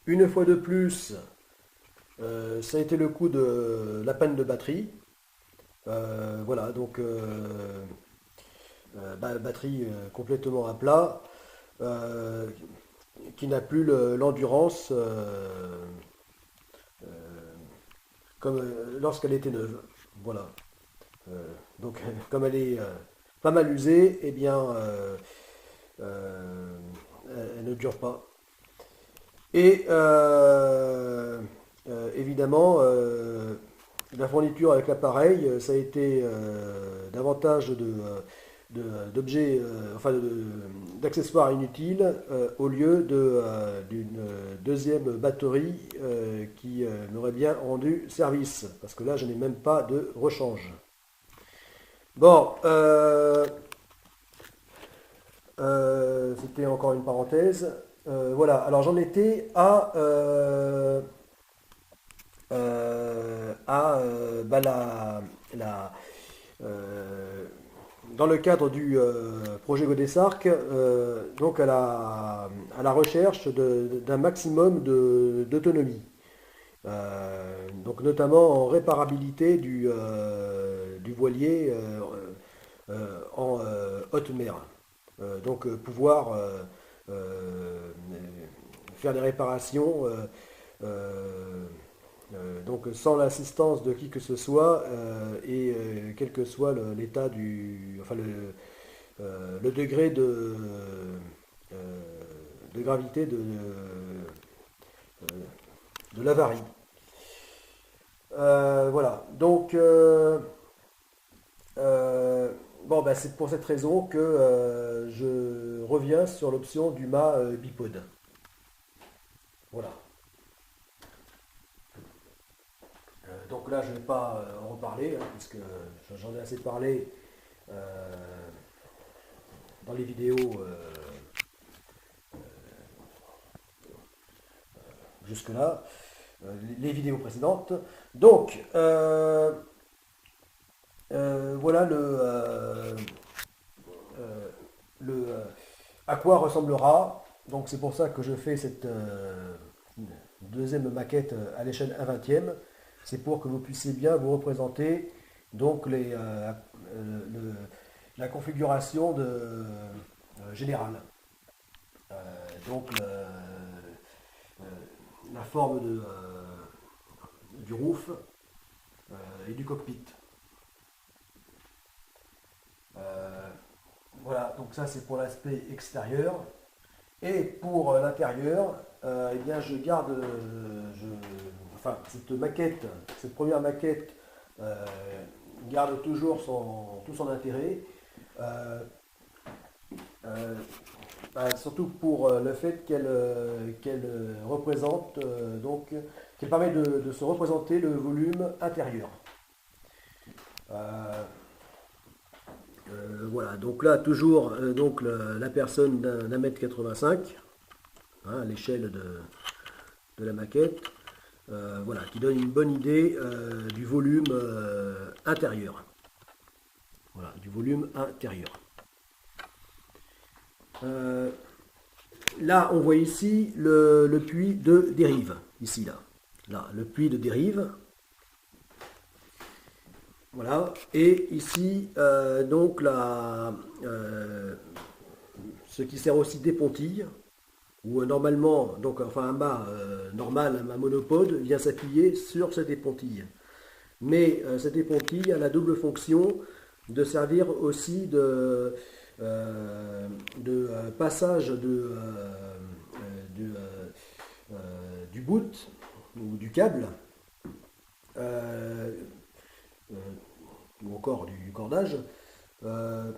Une fois de plus, ça a été le coup de la panne de batterie. Voilà, donc batterie complètement à plat, euh, qui n'a plus l'endurance comme lorsqu'elle était neuve. Voilà. Donc, comme elle est pas mal usée, eh bien, euh, elle ne dure pas. Et évidemment, la fourniture avec l'appareil, ça a été davantage d'objets, enfin d'accessoires inutiles au lieu d'une deuxième batterie qui m'aurait bien rendu service. Parce que là, je n'ai même pas de rechange. Bon, c'était encore une parenthèse. Voilà, alors j'en étais la, euh, dans le cadre du projet Godessarc, donc à la recherche d'un maximum d'autonomie. Donc notamment en réparabilité du voilier en haute mer. Donc pouvoir faire des réparations donc sans l'assistance de qui que ce soit et quel que soit l'état enfin le degré de gravité de l'avarie. Voilà, donc bon, bah, c'est pour cette raison que je reviens sur l'option du mât bipode. Voilà. Donc là, je ne vais pas en reparler, hein, puisque j'en ai assez parlé euh, dans les vidéos jusque-là, les vidéos précédentes. Donc, voilà à quoi ressemblera. Donc c'est pour ça que je fais cette deuxième maquette à l'échelle 1/20e. C'est pour que vous puissiez bien vous représenter donc le- la configuration générale. Donc la forme du roof et du cockpit. Euh, voilà, donc ça c'est pour l'aspect extérieur. Et pour l'intérieur, eh bien, je garde, enfin, cette maquette, cette première maquette euh, garde toujours tout son intérêt, euh, euh, surtout pour le fait qu'elle représente, donc, qu'elle permet de se représenter le volume intérieur. Euh, voilà, donc là, toujours donc, la personne d'un mètre 85, hein, à l'échelle de la maquette. Voilà, qui donne une bonne idée du volume intérieur. Voilà, du volume intérieur. Euh, Là, on voit ici le puits de dérive. Ici, là. Là, le puits de dérive. Voilà. Et ici, donc, ce qui sert aussi d'épontille, où normalement, donc, enfin, un mât normal, un monopode, vient s'appuyer sur cette épontille. Mais cette épontille a la double fonction de servir aussi passage du boot ou du câble euh, euh, ou encore du cordage, euh,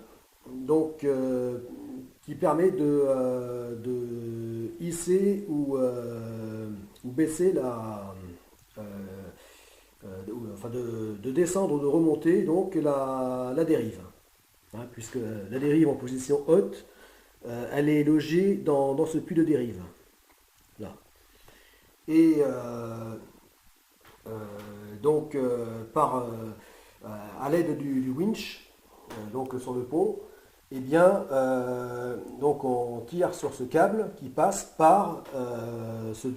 donc qui permet de hisser ou baisser euh, enfin de descendre ou de remonter donc la dérive. Hein, puisque la dérive en position haute, elle est logée dans ce puits de dérive. Là. Et euh, donc à l'aide du winch, donc sur le pont, eh bien, donc on tire sur ce câble qui passe par ce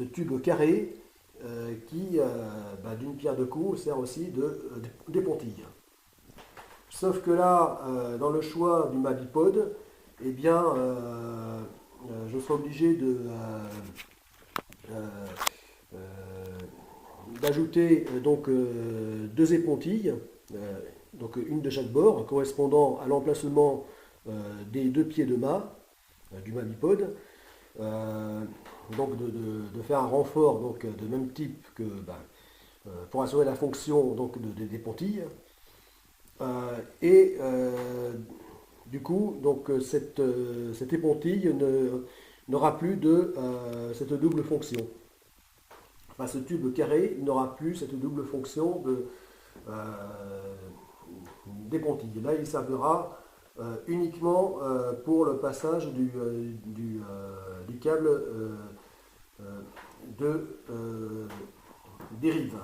tube carré qui, d'une pierre deux coups, sert aussi d'épontille. Sauf que là, dans le choix du ma bipode, eh bien, je serai obligé euh, d'ajouter donc deux épontilles, donc une de chaque bord, correspondant à l'emplacement des deux pieds de mât du mât bipode. Donc de faire un renfort donc, de même type que pour assurer la fonction donc, des pontilles. Et du coup, donc, cette épontille n'aura plus de cette double fonction. Enfin, ce tube carré n'aura plus cette double fonction d'épontille. Là, il servira uniquement pour le passage du câble de dérive.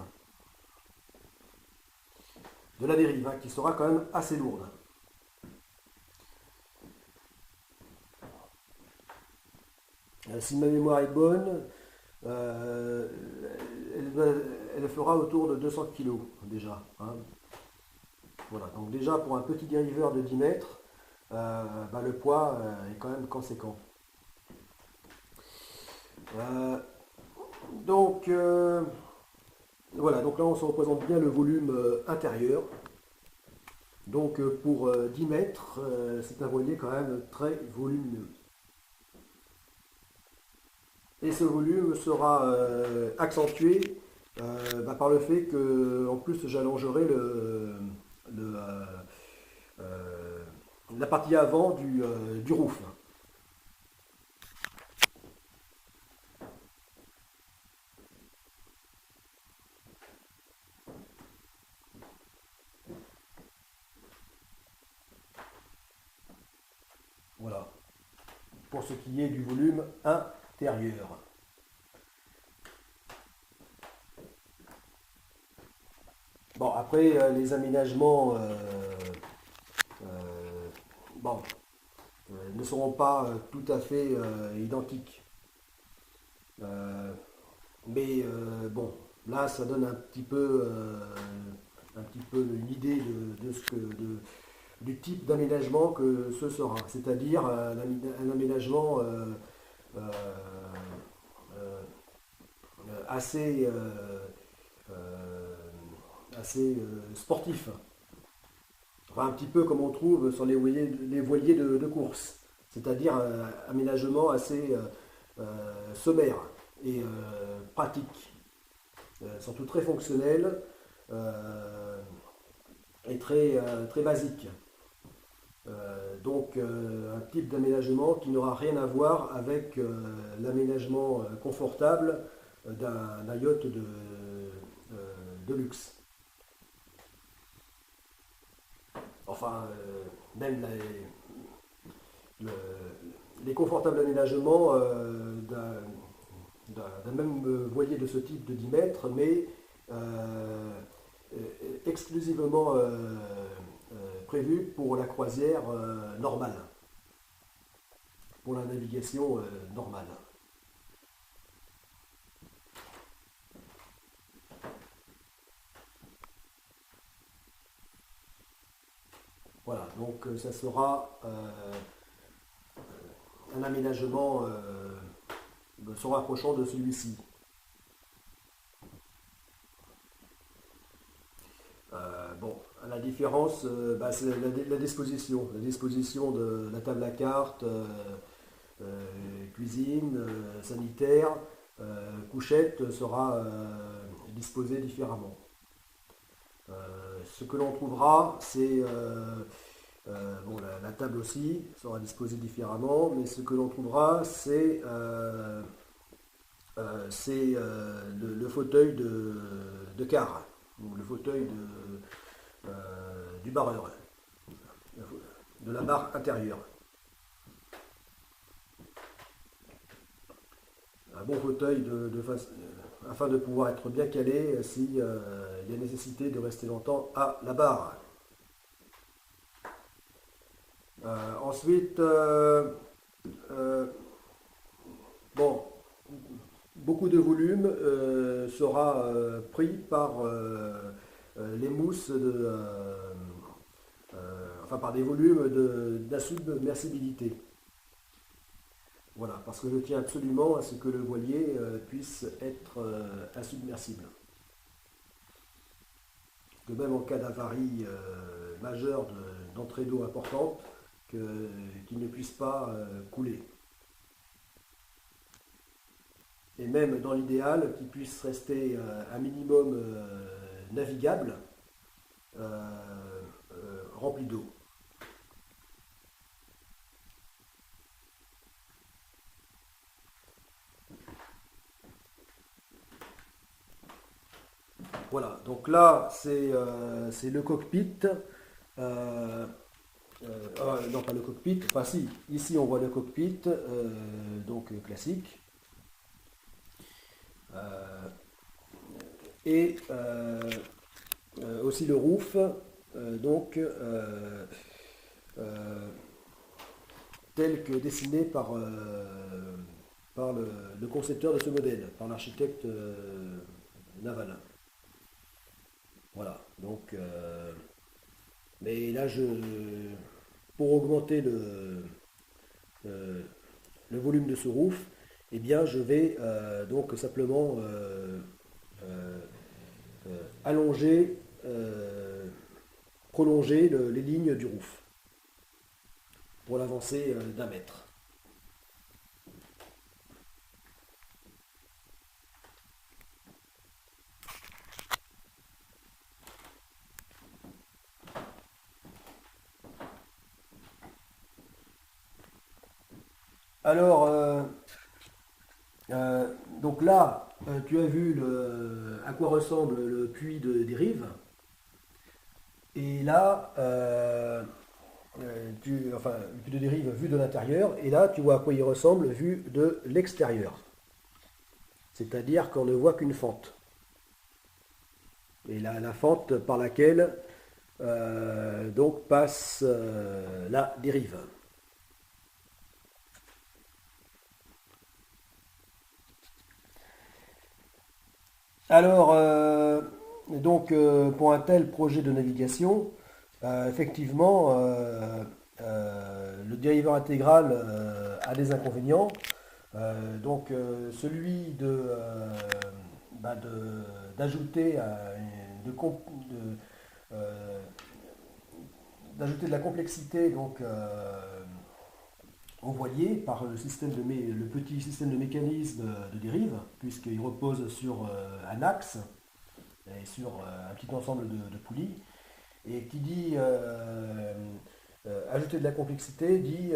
De la dérive, qui sera quand même assez lourde. Si ma mémoire est bonne, elle fera autour de 200 kg déjà. Hein. Voilà, donc déjà pour un petit dériveur de 10 mètres, le poids est quand même conséquent. Donc voilà, donc là on se représente bien le volume intérieur. Donc pour 10 mètres, c'est un voilier quand même très volumineux. Et ce volume sera accentué par le fait que en plus j'allongerai la partie avant du roof. Voilà, pour ce qui est du volume intérieur. Bon, après, les aménagements bon, ne seront pas tout à fait identiques. Mais bon, là, ça donne un petit peu une idée du type d'aménagement que ce sera. C'est-à-dire un aménagement euh, euh, assez, assez sportif. Enfin, un petit peu comme on trouve sur les voiliers de course. C'est-à-dire un aménagement assez sommaire et pratique. Surtout très fonctionnel et très basique. Donc un type d'aménagement qui n'aura rien à voir avec l'aménagement confortable d'un yacht de luxe. Enfin, même les confortables aménagements d'un même voilier de ce type de 10 mètres, mais exclusivement prévu pour la croisière normale, pour la navigation normale. Voilà, donc ça sera un aménagement se rapprochant de celui-ci. Bon, la différence, c'est la disposition. La disposition de la table à cartes, cuisine, sanitaire, couchette sera disposée différemment. Ce que l'on trouvera, c'est bon, la table aussi sera disposée différemment, mais ce que l'on trouvera, c'est le fauteuil de car, ou le fauteuil du barreur, de la barre intérieure. Un bon fauteuil afin de pouvoir être bien calé s'il y a nécessité de rester longtemps à la barre. Ensuite, bon, beaucoup de volume sera pris par les mousses enfin par des volumes d'insubmersibilité. Voilà, parce que je tiens absolument à ce que le voilier puisse être insubmersible. Que même en cas d'avarie majeure d'entrée d'eau importante, qu'il ne puisse pas couler. Et même dans l'idéal, qu'il puisse rester un minimum navigable, rempli d'eau. Voilà, donc là c'est le cockpit. Non, pas le cockpit, enfin si, ici on voit le cockpit, donc classique. Et aussi le roof, donc tel que dessiné par le concepteur de ce modèle, par l'architecte naval. Voilà, donc mais là pour augmenter le volume de ce roof, eh bien je vais donc simplement allonger, prolonger les lignes du roof pour l'avancer d'un mètre. Alors, donc là, tu as vu à quoi ressemble le puits de dérive. Et là, enfin, le puits de dérive vu de l'intérieur. Et là, tu vois à quoi il ressemble vu de l'extérieur. C'est-à-dire qu'on ne voit qu'une fente. Et là, la fente par laquelle donc passe la dérive. Alors, donc, pour un tel projet de navigation, effectivement, le dériveur intégral a des inconvénients. Donc, celui d'ajouter euh, d'ajouter de la complexité donc, au voilier par le petit système de mécanisme de dérive, puisqu'il repose sur un axe et sur un petit ensemble de poulies. Et qui dit ajouter de la complexité dit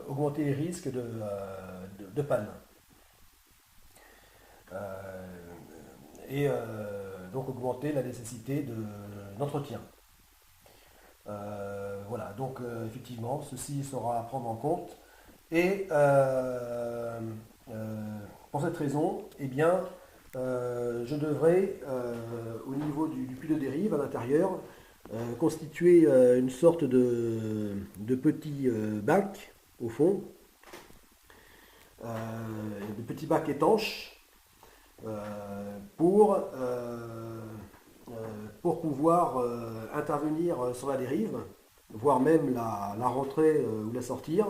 augmenter les risques de panne. Et donc augmenter la nécessité d'entretien. Voilà, donc effectivement, ceci sera à prendre en compte. Et pour cette raison, eh bien, je devrais, au niveau du puits de dérive à l'intérieur, constituer une sorte de petit bac au fond, de petits bacs étanches pour pouvoir intervenir sur la dérive, voire même la rentrer ou la sortir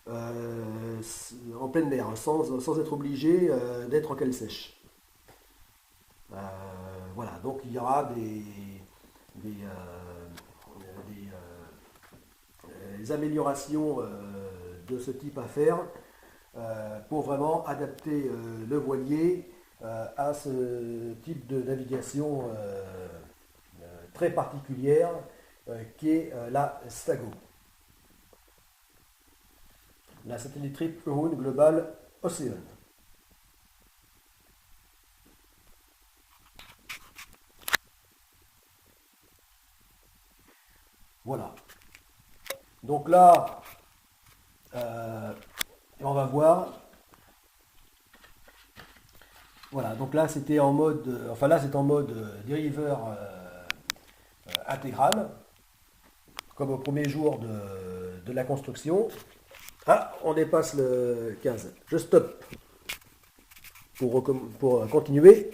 en pleine mer, sans être obligé d'être en cale sèche. Voilà, donc il y aura des améliorations de ce type à faire pour vraiment adapter le voilier à ce type de navigation très particulière qui est la STAGO, la Satellite Trip Ocean Global Ocean. Voilà. Donc là, on va voir. Voilà, donc là c'était en mode, c'est en mode dériveur intégral, comme au premier jour de la construction. Ah, on dépasse le 15. Je stoppe pour continuer.